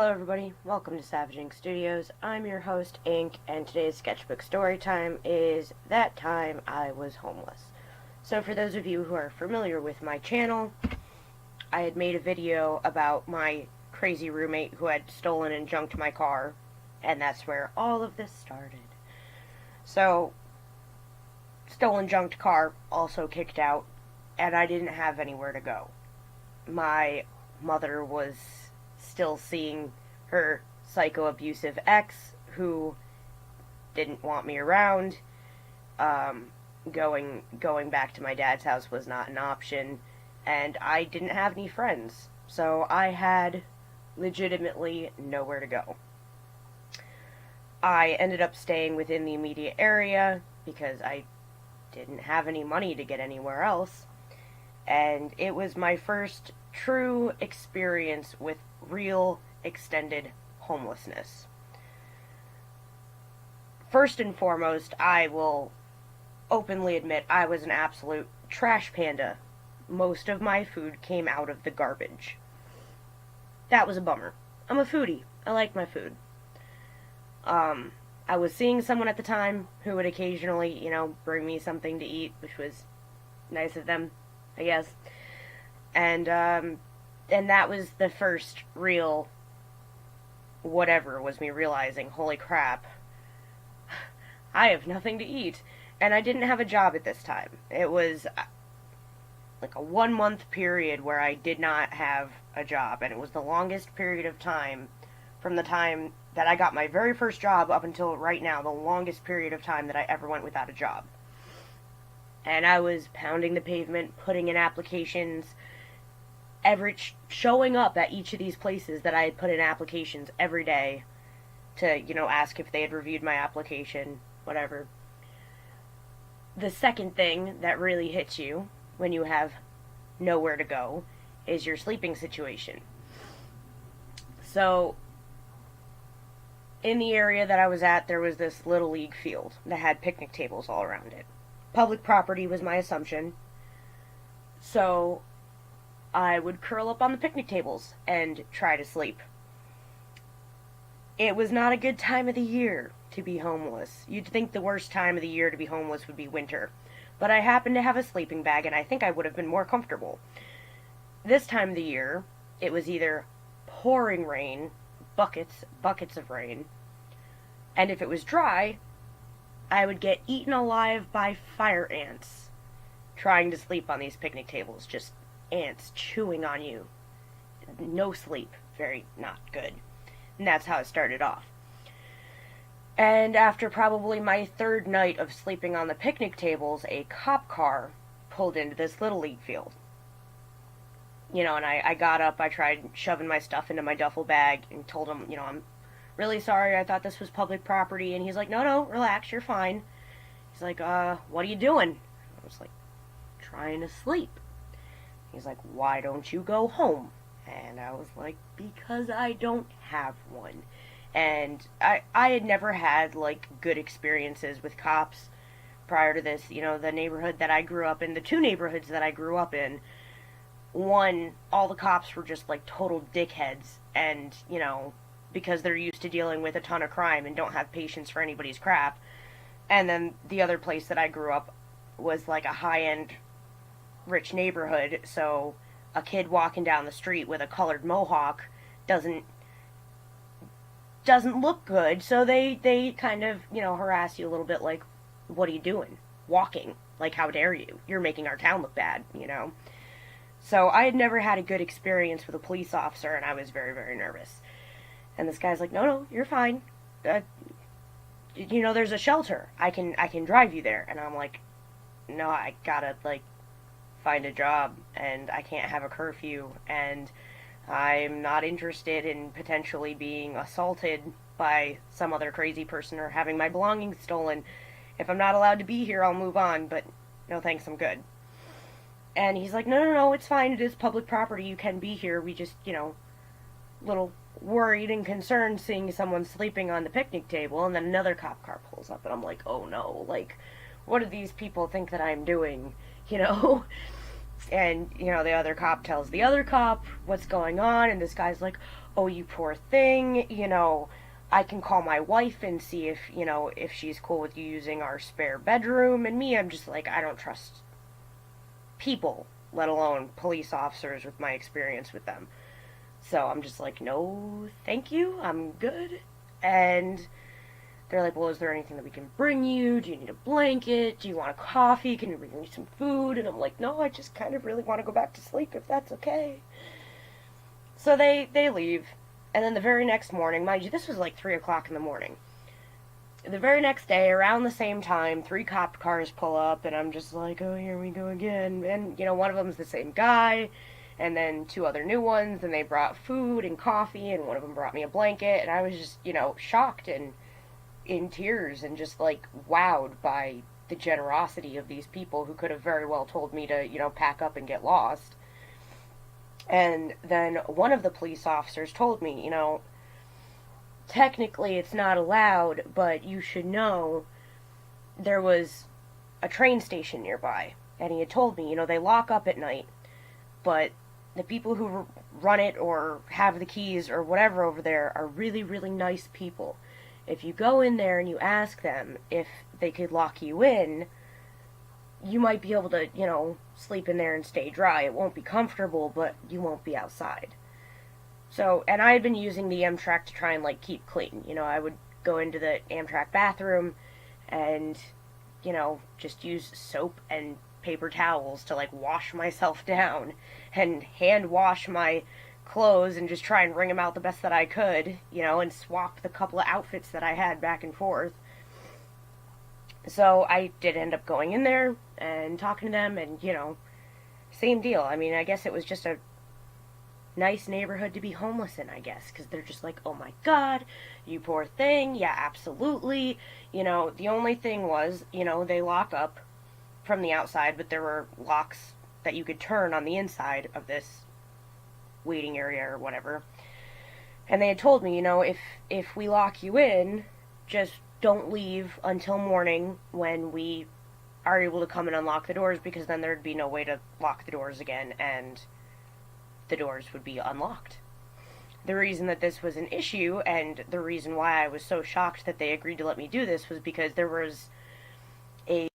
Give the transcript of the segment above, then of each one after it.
Hello everybody, welcome to Savage Ink Studios. I'm your host, Ink, and today's sketchbook story time is That Time I Was Homeless. So for those of you who are familiar with my channel, I had made a video about my crazy roommate who had stolen and junked my car, and that's where all of this started. So, stolen junked car also kicked out, and I didn't have anywhere to go. My mother was still seeing her psycho-abusive ex, who didn't want me around. Going back to my dad's house was not an option, and I didn't have any friends, so I had legitimately nowhere to go. I ended up staying within the immediate area because I didn't have any money to get anywhere else, and it was my first true experience with real extended homelessness. First and foremost, I will openly admit I was an absolute trash panda. Most of my food came out of the garbage. That was a bummer. I'm a foodie. I like my food. I was seeing someone at the time who would occasionally, bring me something to eat, which was nice of them, I guess. And that was the first real whatever, was me realizing, holy crap, I have nothing to eat. And I didn't have a job at this time. It was like a 1 month period where I did not have a job, and it was the longest period of time from the time that I got my very first job up until right now, the longest period of time that I ever went without a job. And I was pounding the pavement, putting in applications, showing up at each of these places that I had put in applications every day to, ask if they had reviewed my application, whatever. The second thing that really hits you when you have nowhere to go is your sleeping situation. So, in the area that I was at, there was this little league field that had picnic tables all around it. Public property was my assumption. So, I would curl up on the picnic tables and try to sleep. It was not a good time of the year to be homeless. You'd think the worst time of the year to be homeless would be winter. But I happened to have a sleeping bag, and I think I would have been more comfortable. This time of the year, it was either pouring rain, buckets of rain, and if it was dry, I would get eaten alive by fire ants trying to sleep on these picnic tables. Just ants chewing on you. No sleep. Very not good. And that's how it started off. And after probably my third night of sleeping on the picnic tables, a cop car pulled into this little league field. And I got up, I tried shoving my stuff into my duffel bag and told him, I'm really sorry, I thought this was public property. And he's like, no, relax, you're fine. He's like, what are you doing? I was like, trying to sleep. He's like, why don't you go home? And I was like, because I don't have one. And I had never had, good experiences with cops prior to this. The neighborhood that I grew up in, the two neighborhoods that I grew up in, one, all the cops were just, total dickheads. And, because they're used to dealing with a ton of crime and don't have patience for anybody's crap. And then the other place that I grew up was, a high-end rich neighborhood, so a kid walking down the street with a colored mohawk doesn't look good, so they kind of, harass you a little bit, like, what are you doing? Walking. Like, how dare you? You're making our town look bad, So I had never had a good experience with a police officer, and I was very, very nervous. And this guy's like, no, you're fine. There's a shelter. I can drive you there. And I'm like, no, I gotta, find a job, and I can't have a curfew, and I'm not interested in potentially being assaulted by some other crazy person or having my belongings stolen. If I'm not allowed to be here, I'll move on, but no thanks, I'm good. And he's like, no, it's fine, it is public property, you can be here, we just, little worried and concerned seeing someone sleeping on the picnic table. And then another cop car pulls up, and I'm like, oh no, what do these people think that I'm doing, And, the other cop tells the other cop what's going on, and this guy's like, oh, you poor thing, I can call my wife and see if she's cool with you using our spare bedroom. And me, I'm just like, I don't trust people, let alone police officers with my experience with them. So I'm just like, no, thank you, I'm good. And they're like, well, is there anything that we can bring you? Do you need a blanket? Do you want a coffee? Can we bring you some food? And I'm like, no, I just kind of really want to go back to sleep if that's okay. So they leave. And then the very next morning, mind you, this was like 3 o'clock in the morning. The very next day, around the same time, 3 cop cars pull up, and I'm just like, oh, here we go again. And, one of them's the same guy, and then 2 other new ones, and they brought food and coffee, and one of them brought me a blanket, and I was just, shocked and in tears and just, like, wowed by the generosity of these people who could have very well told me to, pack up and get lost. And then one of the police officers told me, technically it's not allowed, but you should know there was a train station nearby. And he had told me, they lock up at night, but the people who run it or have the keys or whatever over there are really, really nice people. If you go in there and you ask them if they could lock you in, you might be able to, sleep in there and stay dry. It won't be comfortable, but you won't be outside. So, and I had been using the Amtrak to try and, keep clean. I would go into the Amtrak bathroom and, just use soap and paper towels to, wash myself down and hand wash my clothes and just try and wring them out the best that I could, and swap the couple of outfits that I had back and forth. So I did end up going in there and talking to them, and, same deal. I mean, I guess it was just a nice neighborhood to be homeless in, I guess, because they're just like, oh my god, you poor thing, yeah, absolutely. The only thing was, they lock up from the outside, but there were locks that you could turn on the inside of this waiting area or whatever. And they had told me, if we lock you in, just don't leave until morning when we are able to come and unlock the doors, because then there'd be no way to lock the doors again, and the doors would be unlocked. The reason that this was an issue, and the reason why I was so shocked that they agreed to let me do this, was because there was a,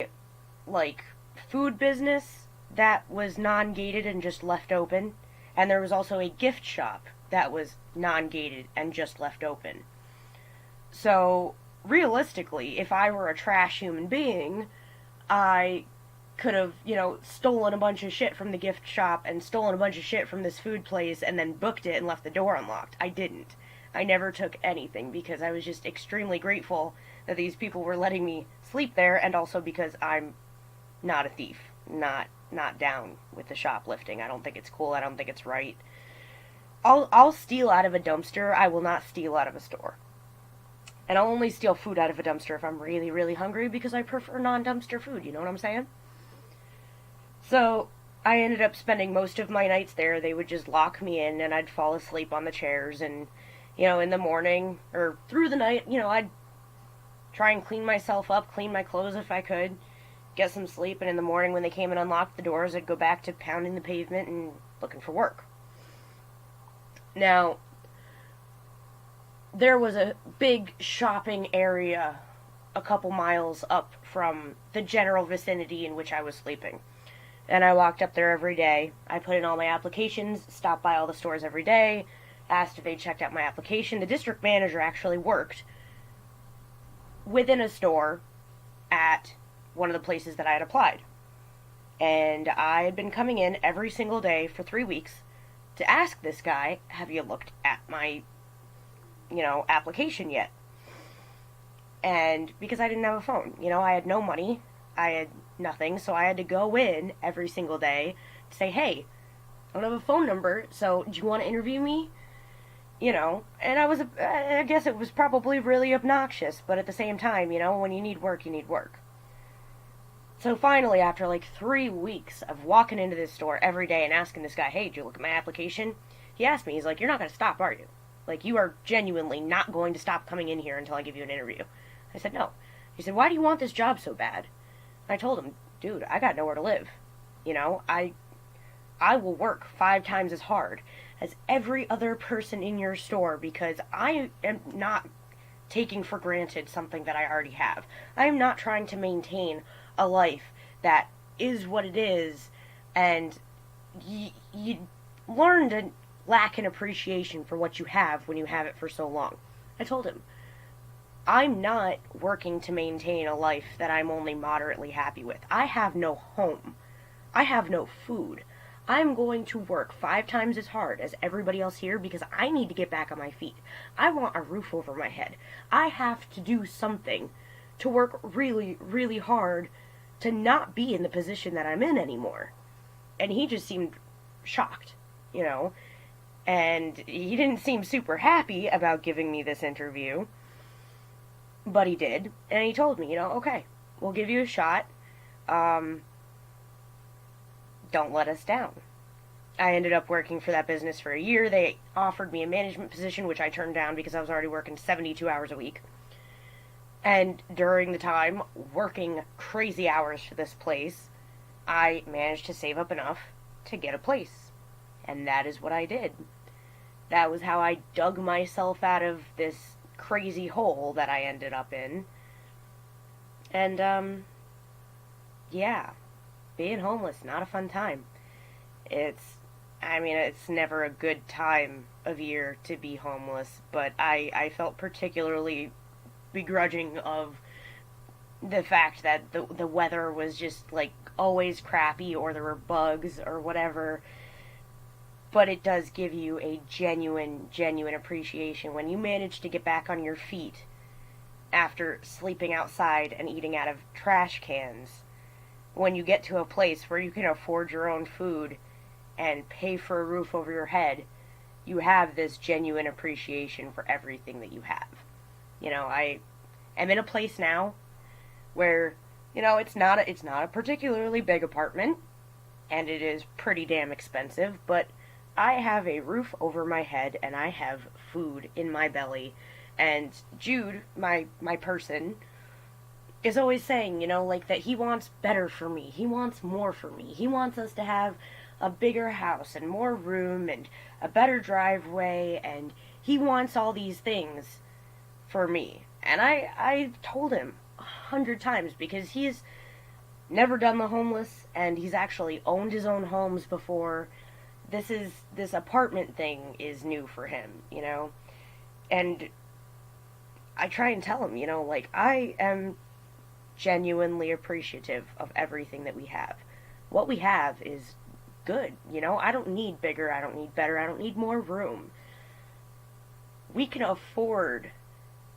food business that was non-gated and just left open, and there was also a gift shop that was non-gated and just left open. So, realistically, if I were a trash human being, I could have, stolen a bunch of shit from the gift shop and stolen a bunch of shit from this food place and then booked it and left the door unlocked. I didn't. I never took anything because I was just extremely grateful that these people were letting me sleep there, and also because I'm not a thief. Not down with the shoplifting. I don't think it's cool. I don't think it's right. I'll steal out of a dumpster. I will not steal out of a store. And I'll only steal food out of a dumpster if I'm really, really hungry, because I prefer non-dumpster food, you know what I'm saying? So, I ended up spending most of my nights there. They would just lock me in, and I'd fall asleep on the chairs, and, in the morning, or through the night, I'd try and clean myself up, clean my clothes if I could, get some sleep, and in the morning when they came and unlocked the doors, I'd go back to pounding the pavement and looking for work. Now, there was a big shopping area a couple miles up from the general vicinity in which I was sleeping. And I walked up there every day. I put in all my applications, stopped by all the stores every day, asked if they checked out my application. The district manager actually worked within a store at one of the places that I had applied. And I had been coming in every single day for 3 weeks to ask this guy, have you looked at my application yet? And because I didn't have a phone, I had no money, I had nothing, so I had to go in every single day to say, hey, I don't have a phone number, so do you want to interview me? And I guess it was probably really obnoxious, but at the same time, when you need work, you need work. So finally, after 3 weeks of walking into this store every day and asking this guy, hey, did you look at my application? He asked me, he's like, you're not going to stop, are you? You are genuinely not going to stop coming in here until I give you an interview. I said, no. He said, why do you want this job so bad? And I told him, dude, I got nowhere to live. I I will work 5 times as hard as every other person in your store because I am not taking for granted something that I already have. I am not trying to maintain a life that is what it is, and you learn to lack an appreciation for what you have when you have it for so long. I told him, I'm not working to maintain a life that I'm only moderately happy with. I have no home. I have no food. I'm going to work 5 times as hard as everybody else here because I need to get back on my feet. I want a roof over my head. I have to do something to work really, really hard to not be in the position that I'm in anymore. And he just seemed shocked, you know, and he didn't seem super happy about giving me this interview, but he did, and he told me, okay, we'll give you a shot. Don't let us down. I ended up working for that business for a year. They offered me a management position, which I turned down because I was already working 72 hours a week. And during the time working crazy hours for this place, I managed to save up enough to get a place. And that is what I did. That was how I dug myself out of this crazy hole that I ended up in. And, yeah, being homeless, not a fun time. It's never a good time of year to be homeless, but I felt particularly begrudging of the fact that the weather was just, like, always crappy, or there were bugs, or whatever. But it does give you a genuine appreciation when you manage to get back on your feet after sleeping outside and eating out of trash cans. When you get to a place where you can afford your own food and pay for a roof over your head, you have this genuine appreciation for everything that you have. I am in a place now where, it's not a particularly big apartment, and it is pretty damn expensive, but I have a roof over my head, and I have food in my belly, and Jude, my person, is always saying, that he wants better for me, he wants more for me, he wants us to have a bigger house, and more room, and a better driveway, and he wants all these things for me. And I told him 100 times, because he's never done the homeless, and he's actually owned his own homes before. This apartment thing is new for him, and I try and tell him, I am genuinely appreciative of everything that we have. What we have is good, I don't need bigger, I don't need better, I don't need more room. We can afford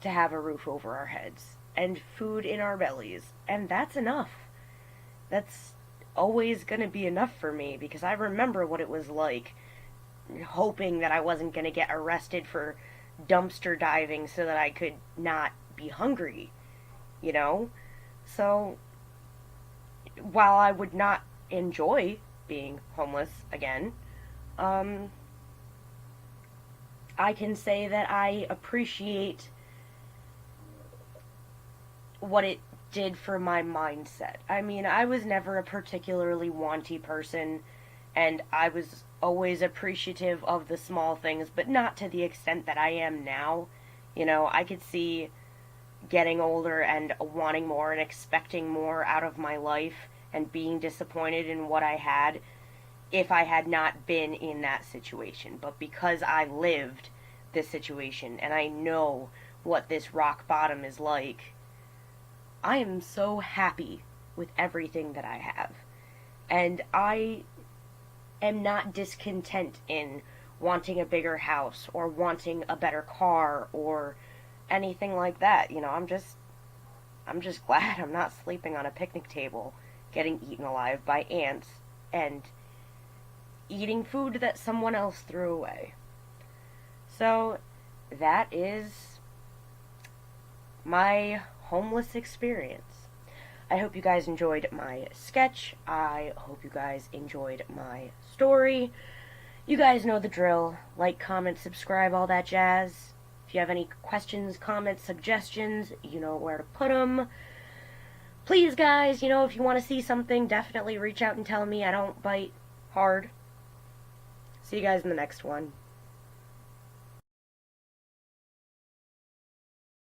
to have a roof over our heads and food in our bellies, and that's enough. That's always going to be enough for me, because I remember what it was like hoping that I wasn't going to get arrested for dumpster diving so that I could not be hungry, So, while I would not enjoy being homeless again, I can say that I appreciate what it did for my mindset. I was never a particularly wanty person, and I was always appreciative of the small things, but not to the extent that I am now. I could see getting older and wanting more and expecting more out of my life and being disappointed in what I had if I had not been in that situation. But because I lived this situation and I know what this rock bottom is like, I am so happy with everything that I have. And I am not discontent in wanting a bigger house or wanting a better car or anything like that. I'm just glad I'm not sleeping on a picnic table, getting eaten alive by ants, and eating food that someone else threw away. So, that is my homeless experience. I hope you guys enjoyed my sketch. I hope you guys enjoyed my story. You guys know the drill. Like, comment, subscribe, all that jazz. If you have any questions, comments, suggestions, you know where to put them. Please, guys, if you want to see something, definitely reach out and tell me. I don't bite hard. See you guys in the next one.